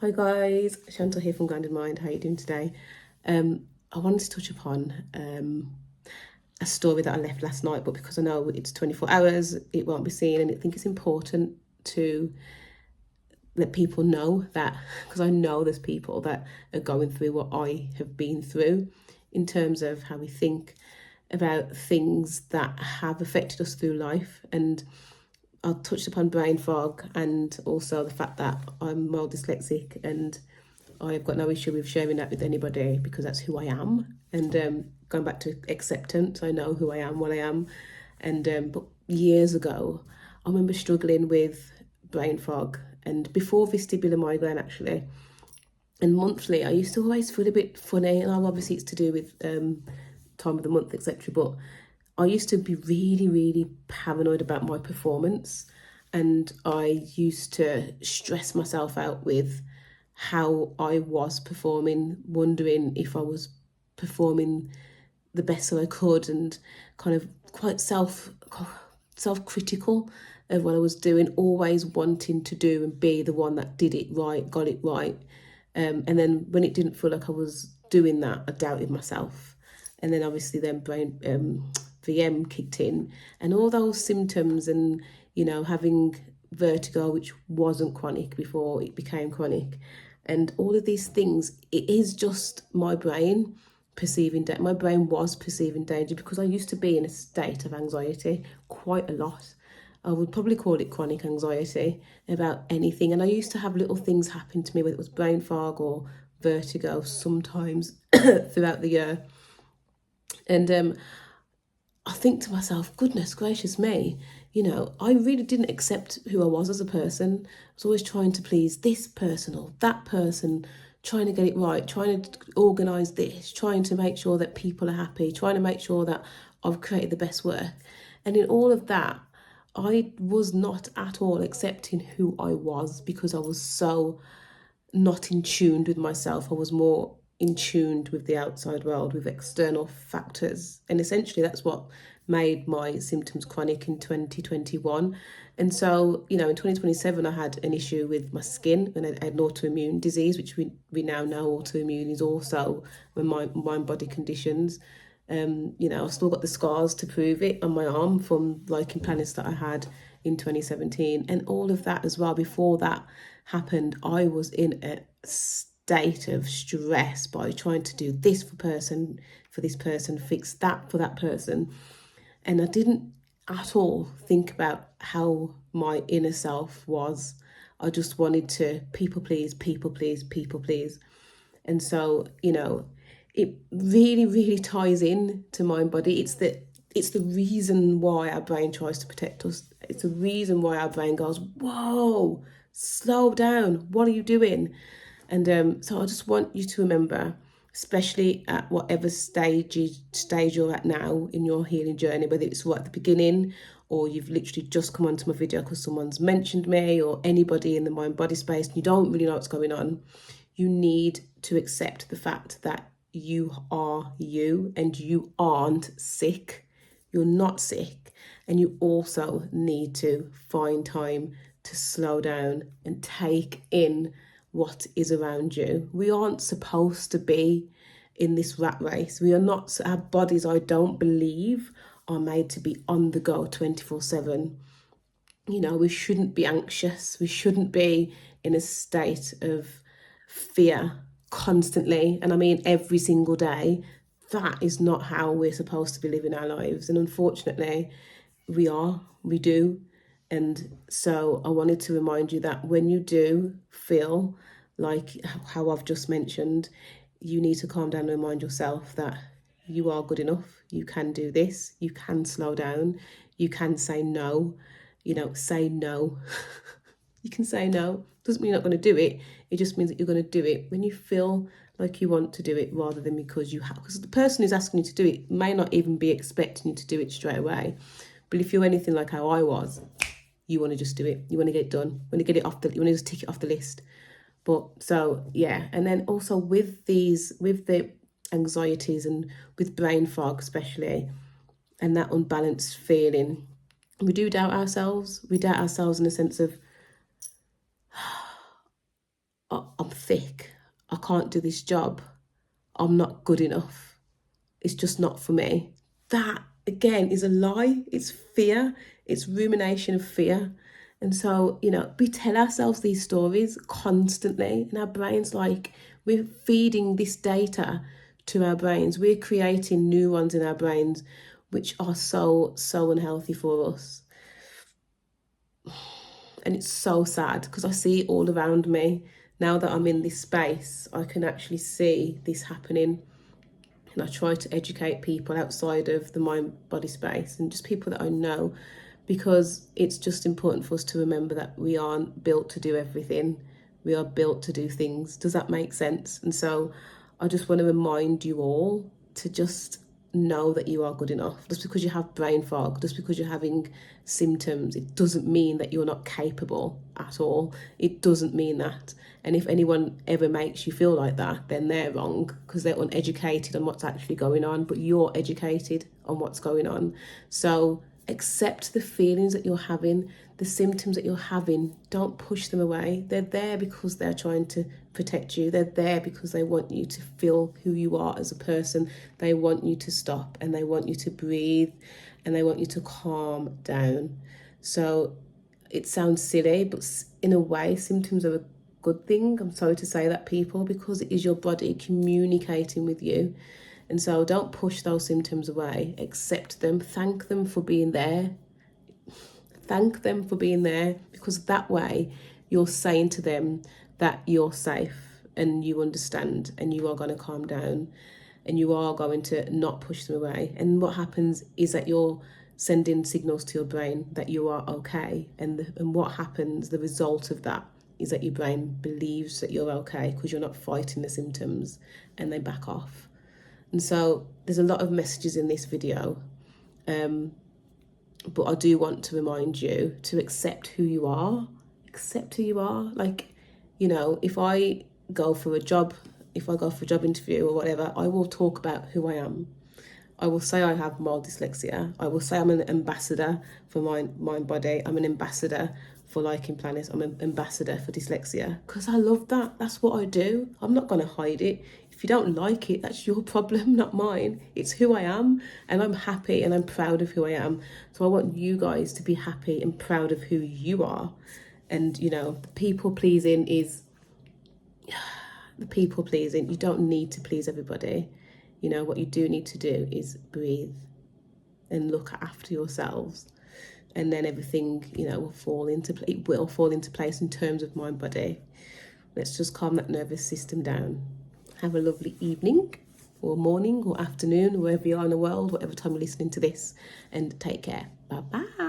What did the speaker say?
Hi guys, Chantal here from Grounded Mind. How are you doing today? I wanted to touch upon a story that I left last night, but because I know it's 24 hours, it won't be seen, and I think it's important to let people know that, because I know there's people that are going through what I have been through in terms of how we think about things that have affected us through life. And I touched upon brain fog and also the fact that I'm mild dyslexic, and I've got no issue with sharing that with anybody because that's who I am. And going back to acceptance, I know who I am, what I am. And but years ago, I remember struggling with brain fog, and before vestibular migraine actually, and monthly, I used to always feel a bit funny, and obviously it's to do with time of the month, etc. But I used to be really, really paranoid about my performance, and I used to stress myself out with how I was performing, wondering if I was performing the best that I could, and kind of quite self-critical of what I was doing, always wanting to do and be the one that did it right, got it right. And then when it didn't feel like I was doing that, I doubted myself. And then obviously then brain VM kicked in, and all those symptoms, and having vertigo, which wasn't chronic before it became chronic, and all of these things, it is just my brain perceiving danger. My brain was perceiving danger because I used to be in a state of anxiety quite a lot. I would probably call it chronic anxiety about anything. And I used to have little things happen to me, whether it was brain fog or vertigo sometimes throughout the year. And I think to myself, goodness gracious me, I really didn't accept who I was as a person. I was always trying to please this person or that person, trying to get it right, trying to organise this, trying to make sure that people are happy, trying to make sure that I've created the best work. And in all of that, I was not at all accepting who I was because I was so not in tune with myself. I was more in tune with the outside world, with external factors. And essentially that's what made my symptoms chronic in 2021. And so, in 2027, I had an issue with my skin, and I had an autoimmune disease, which we now know autoimmune is also mind-body conditions. I've still got the scars to prove it on my arm from lichen planus that I had in 2017, and all of that as well. Before that happened, I was in a state of stress by trying to do this for this person, fix that for that person. And I didn't at all think about how my inner self was. I just wanted to people please, people please, people please. And so, it really, really ties in to mind body. It's the reason why our brain tries to protect us. It's the reason why our brain goes, whoa, slow down. What are you doing? And so I just want you to remember, especially at whatever stage you're at now in your healing journey, whether it's right at the beginning or you've literally just come onto my video because someone's mentioned me, or anybody in the mind body space and you don't really know what's going on, you need to accept the fact that you are you and you aren't sick. You're not sick. And you also need to find time to slow down and take in what is around you. We aren't supposed to be in this rat race. We are not. Our bodies, I don't believe, are made to be on the go 24/7. We shouldn't be anxious. We shouldn't be in a state of fear constantly. And I mean every single day. That is not how we're supposed to be living our lives. And unfortunately, we do. And so I wanted to remind you that when you do feel like how I've just mentioned, you need to calm down and remind yourself that you are good enough. You can do this. You can slow down. You can say no. Say no. You can say no. Doesn't mean you're not going to do it. It just means that you're going to do it when you feel like you want to do it, rather than because you have. Because the person who's asking you to do it may not even be expecting you to do it straight away. But if you're anything like how I was, you want to just do it. You want to get it done. You want to get it off you want to just tick it off the list. But so, yeah. And then also with the anxieties and with brain fog especially, and that unbalanced feeling, we do doubt ourselves. We doubt ourselves in the sense of, I'm thick, I can't do this job, I'm not good enough, it's just not for me. That again is a lie. It's fear. It's rumination of fear. And so, we tell ourselves these stories constantly, and our brains, like, we're feeding this data to our brains. We're creating neurons in our brains, which are so, so unhealthy for us. And it's so sad because I see it all around me. Now that I'm in this space, I can actually see this happening. And I try to educate people outside of the mind body space and just people that I know, because it's just important for us to remember that we aren't built to do everything. We are built to do things. Does that make sense? And so I just want to remind you all to just know that you are good enough. Just because you have brain fog, just because you're having symptoms, it doesn't mean that you're not capable at all. It doesn't mean that. And if anyone ever makes you feel like that, then they're wrong, because they're uneducated on what's actually going on, but you're educated on what's going on. So accept the feelings that you're having, the symptoms that you're having. Don't push them away. They're there because they're trying to protect you. They're there because they want you to feel who you are as a person. They want you to stop, and they want you to breathe, and they want you to calm down. So it sounds silly, but in a way, symptoms are a good thing. I'm sorry to say that, people, because it is your body communicating with you. And so don't push those symptoms away. Accept them. Thank them for being there. Thank them for being there, because that way you're saying to them that you're safe and you understand, and you are going to calm down, and you are going to not push them away. And what happens is that you're sending signals to your brain that you are okay. And what happens, the result of that, is that your brain believes that you're okay because you're not fighting the symptoms, and they back off. And so there's a lot of messages in this video, but I do want to remind you to accept who you are. Accept who you are. Like, if I go for a job interview or whatever, I will talk about who I am. I will say I have mild dyslexia. I will say I'm an ambassador for mind body. I'm an ambassador for liking planets. I'm an ambassador for dyslexia, because I love that. That's what I do. I'm not going to hide it. If you don't like it, that's your problem, not mine. It's who I am, and I'm happy and I'm proud of who I am. So I want you guys to be happy and proud of who you are. And, the people pleasing, you don't need to please everybody. What you do need to do is breathe and look after yourselves, and then everything, will fall into place in terms of mind body. Let's just calm that nervous system down. Have a lovely evening or morning or afternoon, wherever you are in the world, whatever time you're listening to this, and take care. Bye bye.